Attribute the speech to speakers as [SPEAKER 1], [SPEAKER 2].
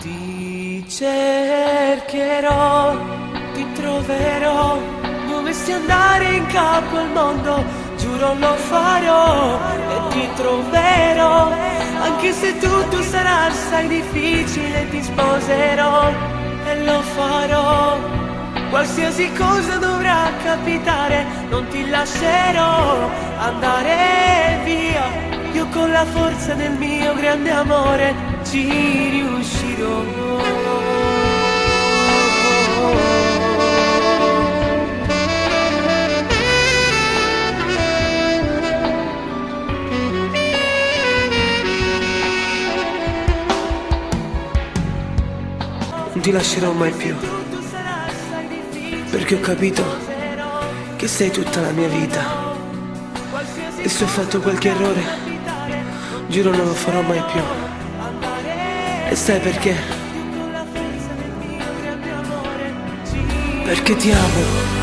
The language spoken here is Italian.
[SPEAKER 1] Ti cercherò, ti troverò, dovessi andare in capo al mondo, giuro lo farò e ti troverò, anche se tutto sarà assai difficile, ti sposerò e lo farò. Qualsiasi cosa dovrà capitare, non ti lascerò andare via. Io con la forza del mio grande amore ci riuscirò. Non ti lascerò mai più, perché ho capito che sei tutta la mia vita. E se ho fatto qualche errore, giuro non lo farò mai più. E sai perché? Perché ti amo.